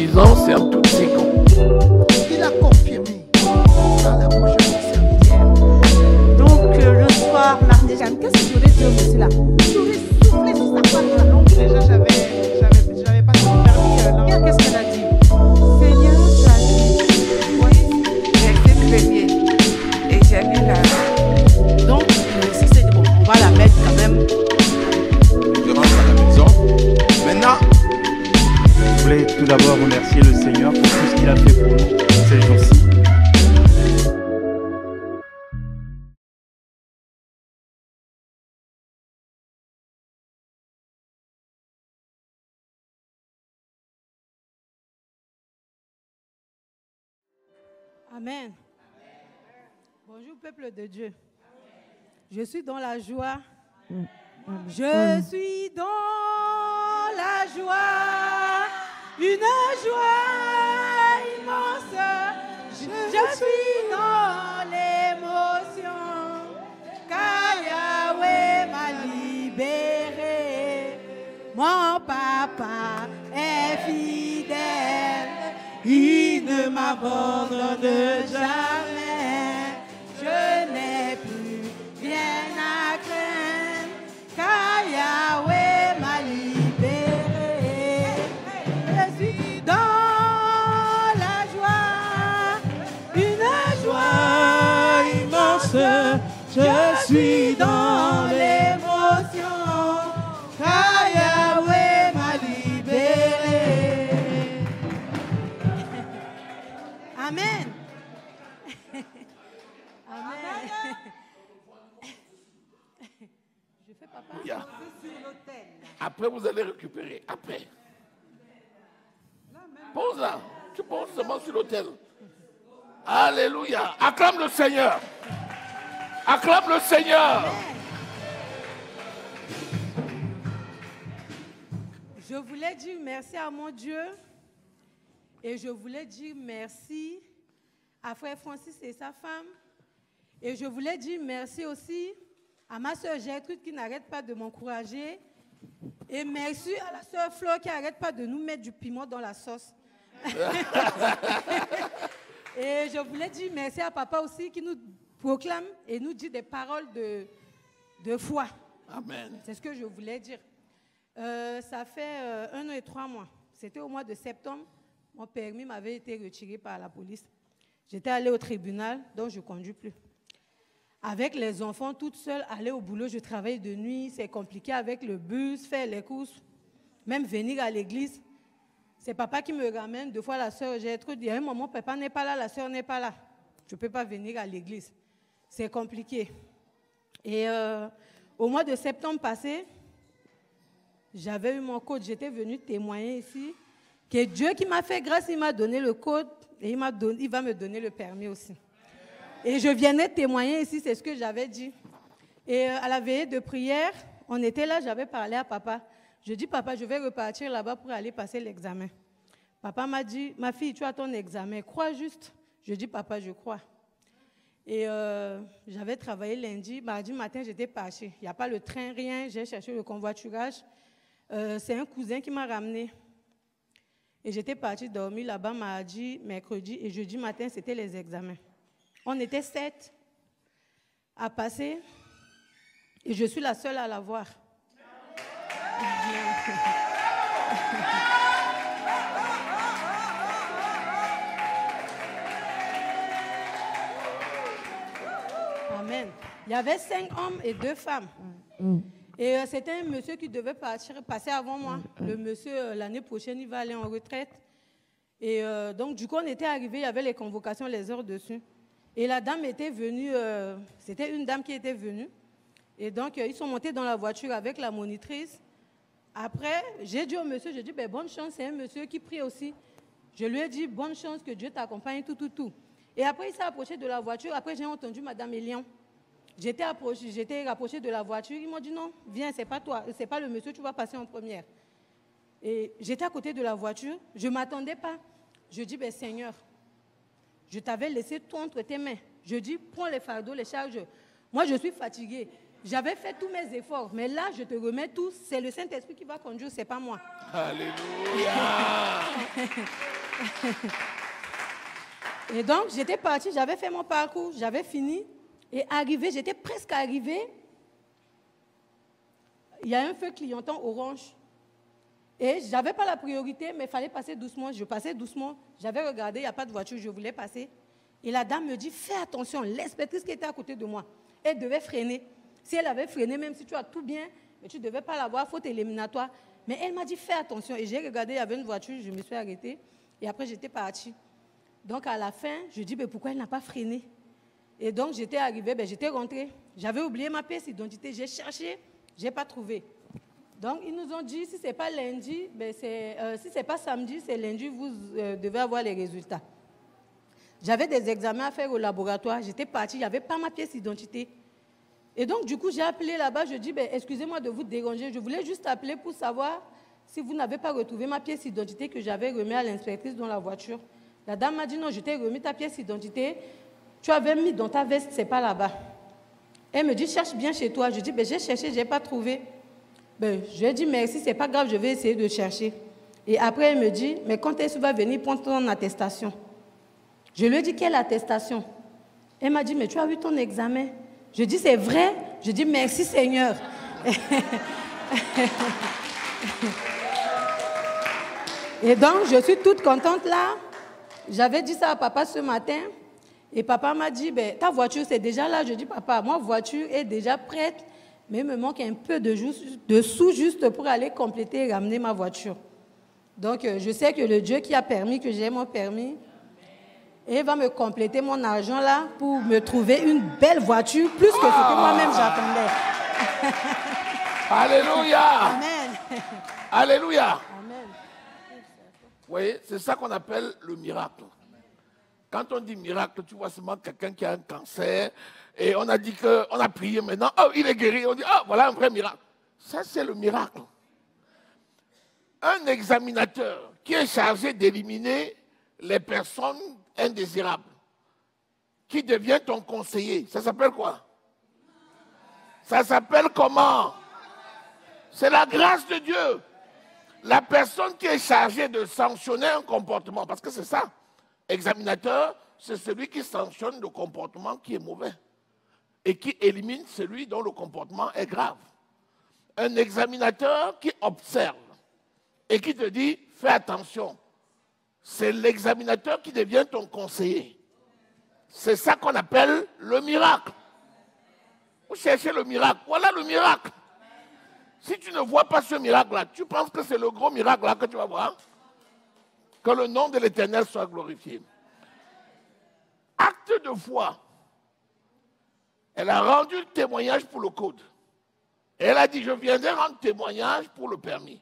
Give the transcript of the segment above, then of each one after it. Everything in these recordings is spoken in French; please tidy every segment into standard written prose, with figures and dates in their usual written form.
suffisance et en toute sécurité. Il a confirmé dans la bouche de son serviteur. Donc le soir, mardi, qu'est-ce que j'aurais dit au monsieur là? J'aurais soufflé sur sa poitrine là. Donc déjà, j'avais pas son permis. Qu'est-ce qu'elle a dit? Seigneur, tu as dit. Oui, j'ai été premier. Et j'ai mis la... Donc, si c'est bon, on va la mettre quand même. Je rentre à la maison. Maintenant, je voulais tout d'abord remercier le Seigneur pour tout ce qu'il a fait pour nous ces jours-ci. Amen. Bonjour peuple de Dieu. Je suis dans la joie. Je suis dans la joie. Une joie immense. Je suis dans l'émotion. Car Yahweh m'a libéré. Mon papa est fidèle. Il ne m'abandonne jamais. Je n'ai plus rien à craindre, car Yahweh m'a libéré. Je suis dans la joie, une joie immense. Je suis dans l'émotion, car Yahweh m'a libéré. Amen. Amen. Je fais papa. Yeah. Après, vous allez récupérer. Après. Pose là. Tu poses seulement sur l'autel. Alléluia. Acclame le Seigneur. Acclame le Seigneur. Je voulais dire merci à mon Dieu. Et je voulais dire merci à frère Francis et sa femme. Et je voulais dire merci aussi à ma soeur Gertrude qui n'arrête pas de m'encourager. Et merci à la soeur Flore qui n'arrête pas de nous mettre du piment dans la sauce. Et je voulais dire merci à papa aussi qui nous proclame et nous dit des paroles de foi. Amen. C'est ce que je voulais dire. Ça fait 1 an et 3 mois. C'était au mois de septembre. Mon permis m'avait été retiré par la police. J'étais allée au tribunal, donc je ne conduis plus. Avec les enfants, toute seule, aller au boulot, je travaille de nuit, c'est compliqué avec le bus, faire les courses, même venir à l'église. C'est papa qui me ramène. 2 fois, la soeur, j'ai trop dit, à un moment, papa n'est pas là, la soeur n'est pas là. Je ne peux pas venir à l'église. C'est compliqué. Et au mois de septembre passé, j'avais eu mon code, j'étais venue témoigner ici. Que Dieu qui m'a fait grâce, il m'a donné le code et il va me donner le permis aussi. Et je venais témoigner ici, c'est ce que j'avais dit. Et à la veillée de prière, on était là, j'avais parlé à papa. Je dis, papa, je vais repartir là-bas pour aller passer l'examen. Papa m'a dit, ma fille, tu as ton examen, crois juste. Je dis, papa, je crois. Et j'avais travaillé lundi, mardi matin, j'étais partie. Il n'y a pas le train, rien, j'ai cherché le convoiturage. C'est un cousin qui m'a ramené. Et j'étais partie dormir là-bas mardi, mercredi et jeudi matin, c'était les examens. On était 7 à passer et je suis la seule à l'avoir. Amen. Il y avait 5 hommes et 2 femmes. Et c'était un monsieur qui devait passer avant moi. Le monsieur, l'année prochaine, il va aller en retraite. Et donc, du coup, on était arrivés, il y avait les convocations, les heures dessus. Et la dame était venue, c'était une dame qui était venue. Et donc, ils sont montés dans la voiture avec la monitrice. Après, j'ai dit au monsieur, je dis, ben, bonne chance, c'est un monsieur qui prie aussi. Je lui ai dit, bonne chance, que Dieu t'accompagne, tout. Et après, il s'est approché de la voiture. Après, j'ai entendu Madame Elian. J'étais rapprochée de la voiture. Ils m'ont dit non, viens, c'est pas toi, c'est pas le monsieur, tu vas passer en première. Et j'étais à côté de la voiture, je ne m'attendais pas. Je dis, ben Seigneur, je t'avais laissé tout entre tes mains. Je dis, prends les fardeaux, les charges. Moi, je suis fatiguée. J'avais fait tous mes efforts, mais là, je te remets tout. C'est le Saint-Esprit qui va conduire, ce n'est pas moi. Alléluia. Et donc, j'étais partie, j'avais fait mon parcours, j'avais fini. Et arrivé, j'étais presque arrivée. Il y a un feu clignotant orange. Et je n'avais pas la priorité, mais il fallait passer doucement. Je passais doucement. J'avais regardé, il n'y a pas de voiture, je voulais passer. Et la dame me dit, fais attention, l'inspectrice qui était à côté de moi, elle devait freiner. Si elle avait freiné, même si tu as tout bien, mais tu ne devais pas l'avoir, faute éliminatoire. Mais elle m'a dit, fais attention. Et j'ai regardé, il y avait une voiture, je me suis arrêtée. Et après, j'étais partie. Donc, à la fin, je dis, mais pourquoi elle n'a pas freiné? Et donc, j'étais arrivée, j'étais rentrée. J'avais oublié ma pièce d'identité. J'ai cherché, je n'ai pas trouvé. Donc, ils nous ont dit, si ce n'est pas lundi, si ce n'est pas samedi, c'est lundi, vous devez avoir les résultats. J'avais des examens à faire au laboratoire. J'étais partie, il n'y avait pas ma pièce d'identité. Et donc, du coup, j'ai appelé là-bas. Je dis, excusez-moi de vous déranger. Je voulais juste appeler pour savoir si vous n'avez pas retrouvé ma pièce d'identité que j'avais remise à l'inspectrice dans la voiture. La dame m'a dit, non, je t'ai remis ta pièce d'identité. Tu avais mis dans ta veste, ce n'est pas là-bas. Elle me dit, cherche bien chez toi. Je dis, j'ai cherché, je n'ai pas trouvé. Je lui ai dit, merci, ce n'est pas grave, je vais essayer de chercher. Et après, elle me dit, mais quand est-ce que tu vas venir prendre ton attestation? Je lui ai dit, quelle attestation? Elle m'a dit, mais tu as eu ton examen? Je dis, c'est vrai? Je dis, merci Seigneur. Et donc, je suis toute contente là. J'avais dit ça à papa ce matin. Et papa m'a dit, ta voiture, c'est déjà là. Je dis, papa, ma voiture est déjà prête, mais il me manque un peu de sous juste pour aller compléter et ramener ma voiture. Donc, je sais que le Dieu qui a permis que j'ai mon permis, il va me compléter mon argent là pour me trouver une belle voiture, plus que ce que moi-même j'attendais. Alléluia. Amen. Alléluia. Amen. Vous voyez, c'est ça qu'on appelle le miracle. Quand on dit miracle, tu vois seulement quelqu'un qui a un cancer et on a dit qu'on a prié maintenant, oh, il est guéri. On dit, oh, voilà un vrai miracle. Ça, c'est le miracle. Un examinateur qui est chargé d'éliminer les personnes indésirables, qui devient ton conseiller, ça s'appelle quoi? Ça s'appelle comment? C'est la grâce de Dieu. La personne qui est chargée de sanctionner un comportement, parce que c'est ça. Examinateur, c'est celui qui sanctionne le comportement qui est mauvais et qui élimine celui dont le comportement est grave. Un examinateur qui observe et qui te dit, fais attention. C'est l'examinateur qui devient ton conseiller. C'est ça qu'on appelle le miracle. Vous cherchez le miracle. Voilà le miracle. Si tu ne vois pas ce miracle-là, tu penses que c'est le gros miracle-là que tu vas voir? Que le nom de l'Éternel soit glorifié. Acte de foi. Elle a rendu témoignage pour le code. Elle a dit, je viendrai rendre témoignage pour le permis.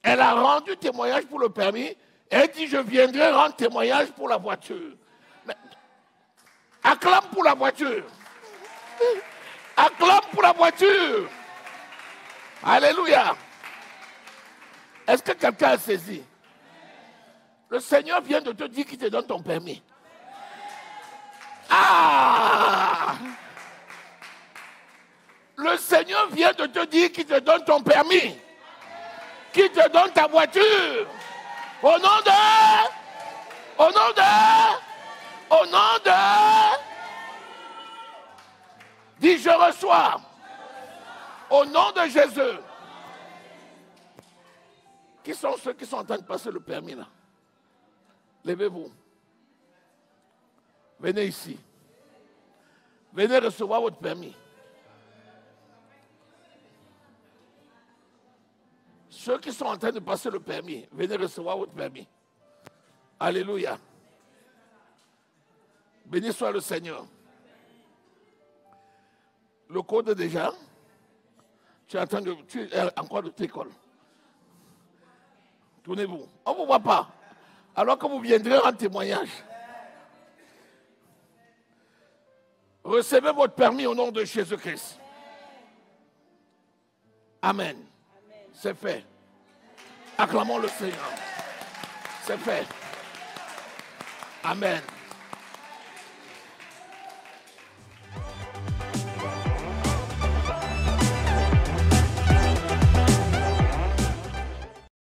Elle a rendu témoignage pour le permis. Elle dit, je viendrai rendre témoignage pour la voiture. Mais, acclame pour la voiture. Acclame pour la voiture. Alléluia. Est-ce que quelqu'un a saisi? Le Seigneur vient de te dire qu'il te donne ton permis. Ah! Le Seigneur vient de te dire qu'il te donne ton permis. Qu'il te donne ta voiture. Au nom de... Dis, je reçois. Au nom de Jésus. Qui sont ceux qui sont en train de passer le permis là? Levez-vous. Venez ici. Venez recevoir votre permis. Ceux qui sont en train de passer le permis, venez recevoir votre permis. Alléluia. Béni soit le Seigneur. Le code déjà, tu es encore de l'école. Tournez-vous. On ne vous voit pas. Alors que vous viendrez en témoignage. Recevez votre permis au nom de Jésus-Christ. Amen. C'est fait. Acclamons le Seigneur. C'est fait. Amen.